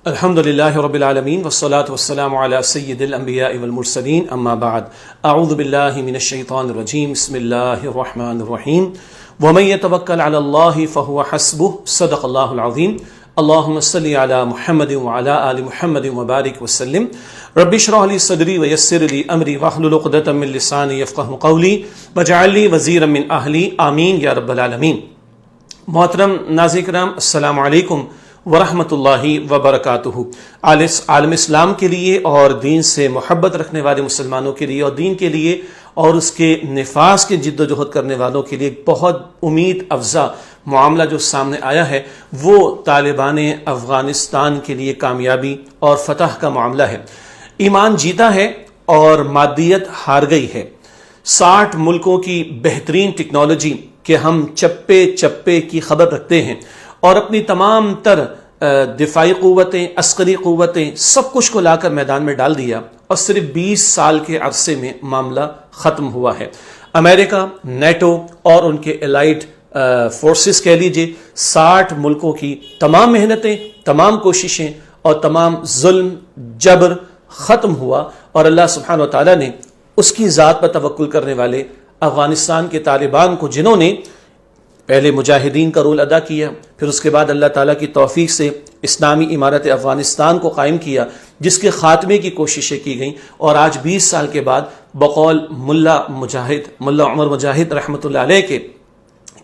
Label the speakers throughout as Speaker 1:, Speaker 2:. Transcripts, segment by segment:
Speaker 1: الحمد لله رب العالمين والصلاة والسلام على سيد الأنبياء والمرسلين أما بعد أعوذ بالله من الشيطان الرجيم بسم الله الرحمن الرحيم ومن يتوكل على الله فهو حسبه صدق الله العظيم اللهم صل على محمد وعلى آل محمد وبارك وسلم رب اشرح لي صدري ويسر لي أمري واحلل عقدة من لساني يفقهوا قولي واجعل لي وزيرا من أهلي آمين يا رب العالمين. محترم ناظرین کرام، السلام علیکم ورحمۃ اللہ وبرکاتہ. عالم اسلام کے لیے اور دین سے محبت رکھنے والے مسلمانوں کے لیے اور دین کے لیے اور اس کے نفاذ کے جد و جہد کرنے والوں کے لیے ایک بہت امید افزا معاملہ جو سامنے آیا ہے وہ طالبان افغانستان کے لیے کامیابی اور فتح کا معاملہ ہے. ایمان جیتا ہے اور مادیت ہار گئی ہے. 60 ملکوں کی بہترین ٹیکنالوجی کہ ہم چپے چپے کی خبر رکھتے ہیں اور اپنی تمام تر دفاعی قوتیں، عسکری قوتیں، سب کچھ کو لا کر میدان میں ڈال دیا اور صرف 20 سال کے عرصے میں معاملہ ختم ہوا ہے. امریکہ، نیٹو اور ان کے الائڈ فورسز کہہ لیجئے، 60 ملکوں کی تمام محنتیں، تمام کوششیں اور تمام ظلم جبر ختم ہوا اور اللہ سبحانہ و تعالیٰ نے اس کی ذات پر توکل کرنے والے افغانستان کے طالبان کو، جنہوں نے پہلے مجاہدین کا رول ادا کیا، پھر اس کے بعد اللہ تعالیٰ کی توفیق سے اسلامی امارت افغانستان کو قائم کیا جس کے خاتمے کی کوششیں کی گئیں، اور آج 20 سال کے بعد بقول ملا عمر مجاہد رحمۃ اللہ علیہ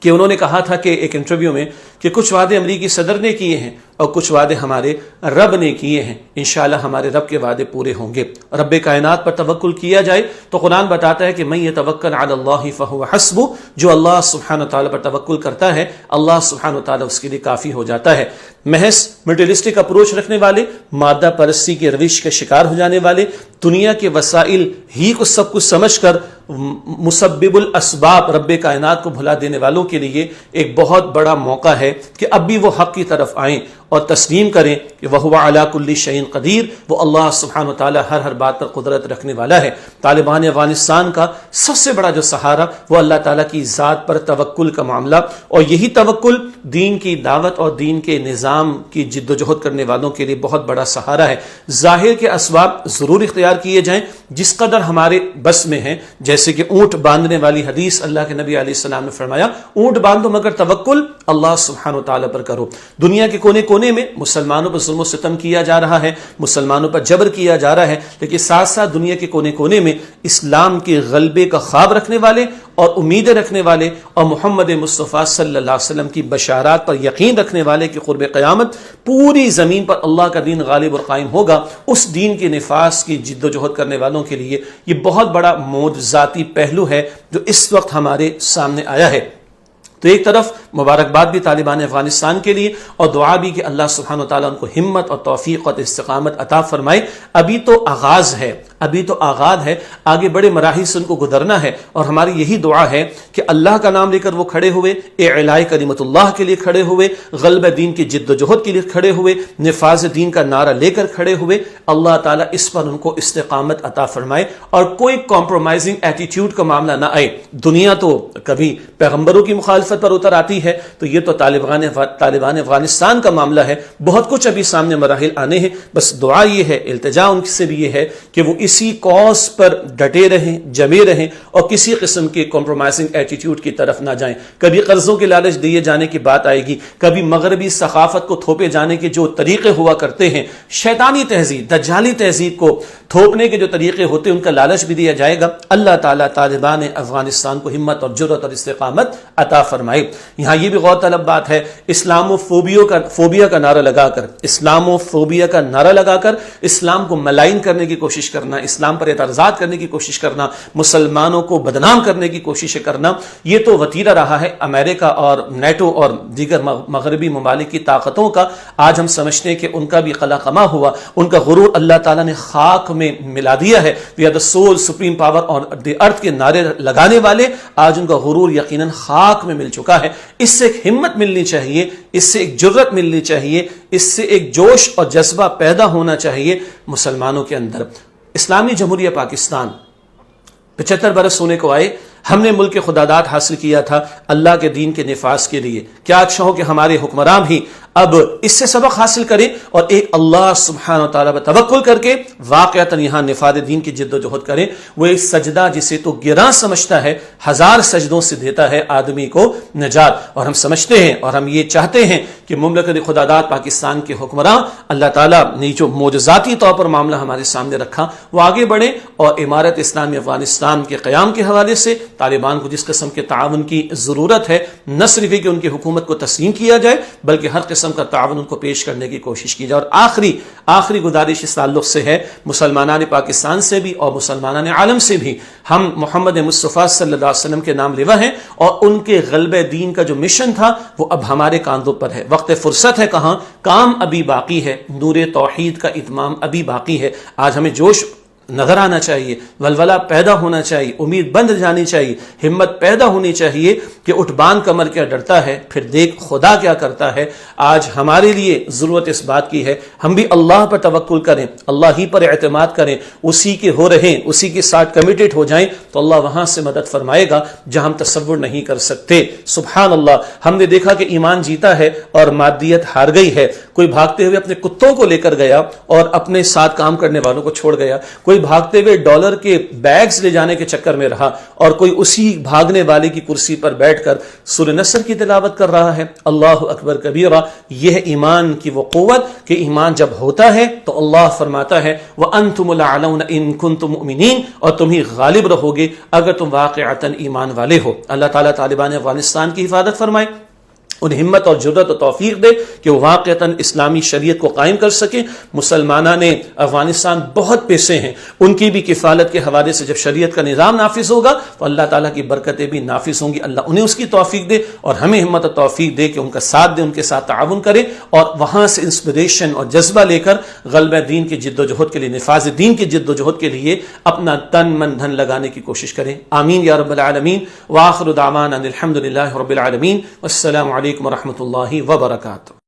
Speaker 1: کہ انہوں نے کہا تھا کہ ایک انٹرویو میں کہ کچھ وعدے امریکی صدر نے کیے ہیں اور کچھ وعدے ہمارے رب نے کیے ہیں، انشاءاللہ ہمارے رب کے وعدے پورے ہوں گے. رب کائنات پر توکل کیا جائے تو قرآن بتاتا ہے کہ من یتوکل علی اللہ فہو حسبہ، جو اللہ سبحانہ تعالیٰ پر توکل کرتا ہے اللہ سبحانہ تعالیٰ اس کے لیے کافی ہو جاتا ہے. محض مٹیریلسٹک اپروچ رکھنے والے، مادہ پرستی کے روش کے شکار ہو جانے والے، دنیا کے وسائل ہی کو سب کچھ سمجھ کر مسبب الاسباب رب کائنات کو بھلا دینے والوں کے لیے ایک بہت بڑا موقع ہے کہ اب بھی وہ حق کی طرف آئیں اور تسلیم کریں کہ وَهُوَ عَلَى كُلِّ شَيْءٍ قدیر، وہ اللہ سبحانہ وتعالیٰ ہر بات پر قدرت رکھنے والا ہے. طالبان افغانستان کا سب سے بڑا جو سہارا وہ اللہ تعالیٰ کی ذات پر توکل کا معاملہ، اور یہی توکل دین کی دعوت اور دین کے نظام کی جد و جہد کرنے والوں کے لیے بہت بڑا سہارا ہے. ظاہر کے اسباب ضرور اختیار کیے جائیں جس قدر ہمارے بس میں ہیں، جیسے کہ اونٹ باندھنے والی حدیث اللہ کے نبی علیہ السلام نے فرمایا اونٹ باندھو مگر توکل اللہ سبحانہ وتعالیٰ پر کرو. دنیا کے کونے کونے میں مسلمانوں پر ظلم و ستم کیا جا رہا ہے، مسلمانوں پر جبر کیا جا رہا ہے، لیکن ساتھ ساتھ دنیا کے کونے کونے میں اسلام کے غلبے کا خواب رکھنے والے اور امیدیں رکھنے والے اور محمد مصطفیٰ صلی اللہ علیہ وسلم کی بشارات پر یقین رکھنے والے کہ قرب قیامت پوری زمین پر اللہ کا دین غالب اور قائم ہوگا، اس دین کے نفاذ کی جد و جہد کرنے والوں کے لیے یہ بہت بڑا معجزاتی پہلو ہے جو اس وقت ہمارے سامنے آیا ہے. تو ایک طرف مبارکباد بھی طالبان افغانستان کے لیے اور دعا بھی کہ اللہ سبحانہ وتعالیٰ ان کو ہمت اور توفیق اور استقامت عطا فرمائے. ابھی تو آغاز ہے، آگے بڑے مراحل سے ان کو گزرنا ہے، اور ہماری یہی دعا ہے کہ اللہ کا نام لے کر وہ کھڑے ہوئے، اعلاء کلمت اللہ کے لیے کھڑے ہوئے، غلبہ دین کی جد و جہد کے لیے کھڑے ہوئے، نفاذ دین کا نعرہ لے کر کھڑے ہوئے. اللہ تعالیٰ اس پر ان کو استقامت عطا فرمائے اور کوئی کمپرومائزنگ ایٹیٹیوڈ کا معاملہ نہ آئے. دنیا تو کبھی پیغمبروں کی مخالفت پر اتر آتی ہے، تو یہ تو طالبان افغانستان کا معاملہ ہے. بہت کچھ ابھی سامنے مراحل آنے ہیں، بس دعا یہ ہے، التجا ان سے بھی یہ ہے کہ وہ اسی کاز پر ڈٹے رہیں، جمے رہیں اور کسی قسم کے کمپرومائزنگ ایٹیٹیوڈ کی طرف نہ جائیں. کبھی قرضوں کے لالچ دیے جانے کی بات آئے گی، کبھی مغربی ثقافت کو تھوپے جانے کے جو طریقے ہوا کرتے ہیں، شیطانی تہذیب، دجالی تہذیب کو تھوپنے کے جو طریقے ہوتے ہیں، ان کا لالچ بھی دیا جائے گا. اللہ تعالیٰ طالبان افغانستان کو ہمت اور جرأت اور استقامت عطا فرمائے. یہاں یہ بھی غور طلب بات ہے، اسلام و فوبیا کا نعرہ لگا کر اسلام کو ملائن کرنے کی کوشش کرنا، اسلام پر اعتراضات کرنے کی کوشش کرنا، مسلمانوں کو بدنام کرنے کی کوشش کرنا، یہ تو وتیرہ رہا ہے امریکہ اور نیٹو اور دیگر مغربی ممالک کی طاقتوں کا. آج ہم سمجھتے ہیں کہ ان کا بھی قلع قما ہوا، ان کا غرور اللہ تعالیٰ نے خاک میں ملا دیا ہے. We are the soul supreme power on the earth کے نعرے لگانے والے آج ان کا غرور یقیناً خاک میں مل چکا ہے. اس سے ایک ہمت ملنی چاہیے، اس سے ایک جرأت ملنی چاہیے، اس سے ایک جوش اور جذبہ پیدا ہونا چاہیے مسلمانوں کے اندر. اسلامی جمہوریہ پاکستان 75 برس ہونے کو آئے. ہم نے ملک خداداد حاصل کیا تھا اللہ کے دین کے نفاذ کے لیے. کیا اچھا ہو کہ ہمارے حکمران بھی اب اس سے سبق حاصل کریں اور ایک اللہ سبحانہ وتعالی پر توکل کر کے واقعتاً یہاں نفاذ دین کی جد و جہد کریں. وہ ایک سجدہ جسے تو گراں سمجھتا ہے 1000 سجدوں سے دیتا ہے آدمی کو نجات. اور ہم سمجھتے ہیں اور ہم یہ چاہتے ہیں کہ مملکت خداداد پاکستان کے حکمران اللہ تعالیٰ نے جو معجزاتی طور پر معاملہ ہمارے سامنے رکھا وہ آگے بڑھے اور امارت اسلامی افغانستان کے قیام کے حوالے سے طالبان کو جس قسم کے تعاون کی ضرورت ہے نہ صرف کہ ان کی حکومت کو تسلیم کیا جائے بلکہ ہر قسم کا تعاون ان کو پیش کرنے کی کوشش کی جائے. اور آخری گزارش اس تعلق سے ہے مسلمانان پاکستان سے بھی اور مسلمانان عالم سے بھی. ہم محمد مصطفیٰ صلی اللہ علیہ وسلم کے نام لیوا ہیں اور ان کے غلبہ دین کا جو مشن تھا وہ اب ہمارے کاندھوں پر ہے. وقت فرصت ہے کہاں، کام ابھی باقی ہے، نور توحید کا اتمام ابھی باقی ہے. آج ہمیں جوش نظر آنا چاہیے، ولولہ پیدا ہونا چاہیے، امید بند جانی چاہیے، ہمت پیدا ہونی چاہیے کہ اٹھ بان کمر کیا ڈرتا ہے پھر دیکھ خدا کیا کرتا ہے. آج ہمارے لیے ضرورت اس بات کی ہے ہم بھی اللہ پر توکل کریں، اللہ ہی پر اعتماد کریں، اسی کے ہو رہیں، اسی کے ساتھ کمیٹڈ ہو جائیں تو اللہ وہاں سے مدد فرمائے گا جہاں ہم تصور نہیں کر سکتے. سبحان اللہ. ہم نے دیکھا کہ ایمان جیتا ہے اور مادیت ہار گئی ہے. کوئی بھاگتے ہوئے اپنے کتوں کو لے کر گیا اور اپنے ساتھ کام کرنے والوں کو چھوڑ گیا، کوئی بھاگتے ہوئے ڈالر کے بیگز لے جانے کے چکر میں رہا اور کوئی اسی بھاگنے والے کی کرسی پر بیٹھ کر سورہ نصر کی تلاوت کر رہا ہے. اللہ اکبر کبیرہ. یہ ایمان کی وہ قوت کہ ایمان جب ہوتا ہے تو اللہ فرماتا ہے وَأَنْتُمُ الْأَعْلَوْنَ إِن كُنتُم مُؤْمِنِينَ، اور تم ہی غالب رہو گے اگر تم واقعتاً ایمان والے ہو. اللہ تعالیٰ طالبان افغانستان کی حفاظت فرمائے، ان ہمت اور جرأت و توفیق دے کہ وہ واقعتاً اسلامی شریعت کو قائم کر سکیں. مسلمانان افغانستان بہت پیسے ہیں، ان کی بھی کفالت کے حوالے سے جب شریعت کا نظام نافذ ہوگا تو اللہ تعالیٰ کی برکتیں بھی نافذ ہوں گی. اللہ انہیں اس کی توفیق دے اور ہمیں ہمت و توفیق دے کہ ان کا ساتھ دے، ان کے ساتھ تعاون کرے اور وہاں سے انسپریشن اور جذبہ لے کر غلبہ دین کی جد و جہد کے لیے، نفاذ دین کی جد و جہد کے لیے اپنا تن من دھن لگانے کی کوشش کریں. آمین یا رب العالمین. وآخر دعوانا الحمد للہ رب العالمین. والسلام علیکم ورحمۃ اللہ وبرکاتہ.